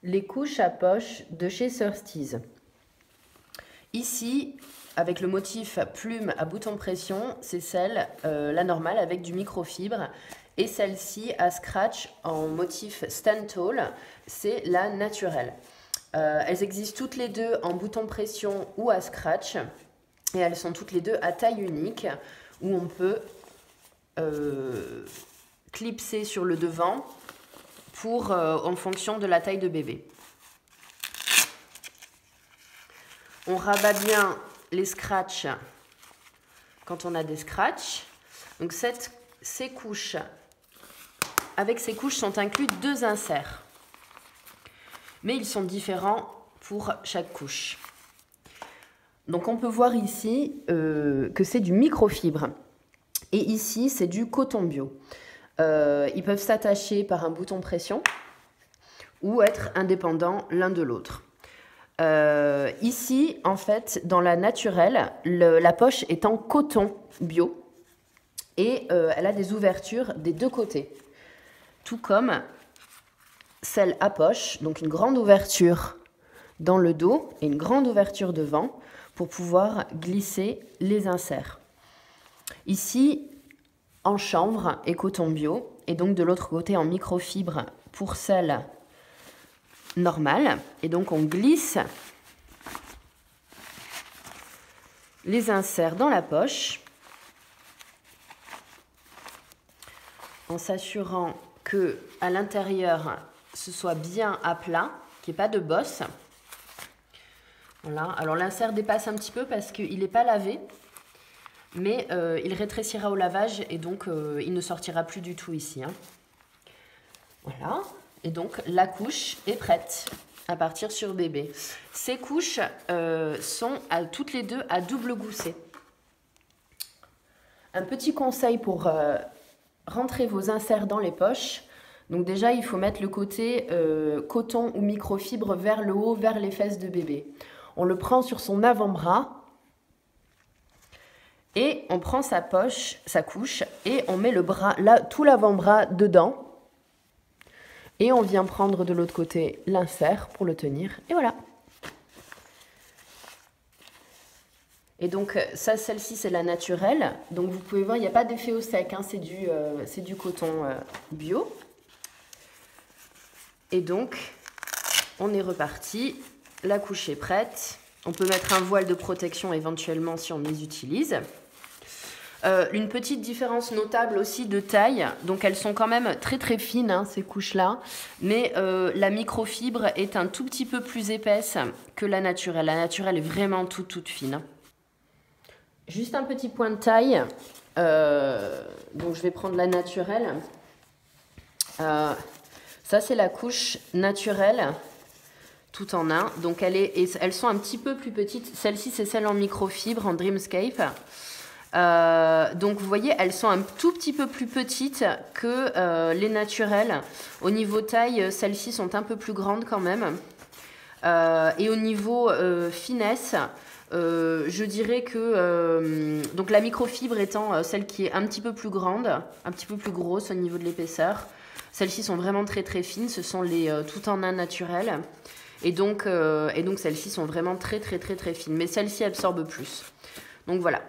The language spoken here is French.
les couches à poche de chez Surtees. Ici, avec le motif plume à bouton pression, c'est celle, la normale, avec du microfibre. Et celle-ci à scratch en motif stand tall, c'est la naturelle. Elles existent toutes les deux en bouton pression ou à scratch. Et elles sont toutes les deux à taille unique, où on peut clipser sur le devant en fonction de la taille de bébé. On rabat bien les scratchs quand on a des scratchs. Donc avec ces couches sont inclus 2 inserts. Mais ils sont différents pour chaque couche. Donc on peut voir ici que c'est du microfibre. Et ici, c'est du coton bio. Ils peuvent s'attacher par un bouton pression ou être indépendants l'un de l'autre. Ici, en fait, dans la naturelle, la poche est en coton bio et elle a des ouvertures des 2 côtés. Tout comme celle à poche, donc une grande ouverture dans le dos et une grande ouverture devant pour pouvoir glisser les inserts. Ici, en chanvre et coton bio, et donc de l'autre côté en microfibre pour celle normale. Et donc on glisse les inserts dans la poche en s'assurant que à l'intérieur ce soit bien à plat, qu'il n'y ait pas de bosse. Voilà. Alors l'insert dépasse un petit peu parce qu'il n'est pas lavé, mais il rétrécira au lavage et donc il ne sortira plus du tout ici. Hein. Voilà. Et donc la couche est prête à partir sur bébé. Ces couches sont toutes les deux à double gousset. Un petit conseil pour rentrer vos inserts dans les poches. Donc déjà, il faut mettre le côté coton ou microfibre vers le haut, vers les fesses de bébé. On le prend sur son avant-bras et on prend sa couche, et on met le bras, tout l'avant-bras dedans. Et on vient prendre de l'autre côté l'insert pour le tenir. Et voilà. Et donc, celle-ci, c'est la naturelle. Donc, vous pouvez voir, il n'y a pas d'effet au sec. Hein, c'est du coton bio. Et donc, on est reparti. La couche est prête. On peut mettre un voile de protection éventuellement si on les utilise. Une petite différence notable aussi de taille. Donc, elles sont quand même très très fines, hein, ces couches-là. Mais la microfibre est un tout petit peu plus épaisse que la naturelle. La naturelle est vraiment toute fine. Juste un petit point de taille. Donc, je vais prendre la naturelle. Ça, c'est la couche naturelle, tout en un. Donc, elles sont un petit peu plus petites. Celle-ci, c'est celle en microfibre, en Dreamscape. Donc, vous voyez, elles sont un tout petit peu plus petites que les naturelles. Au niveau taille, celles-ci sont un peu plus grandes quand même. Et au niveau finesse, je dirais que donc la microfibre étant celle qui est un petit peu plus grande, un petit peu plus grosse au niveau de l'épaisseur. Celles-ci sont vraiment très très fines, ce sont les tout en un naturelles. Et donc celles-ci sont vraiment très fines, mais celles-ci absorbent plus. Donc voilà.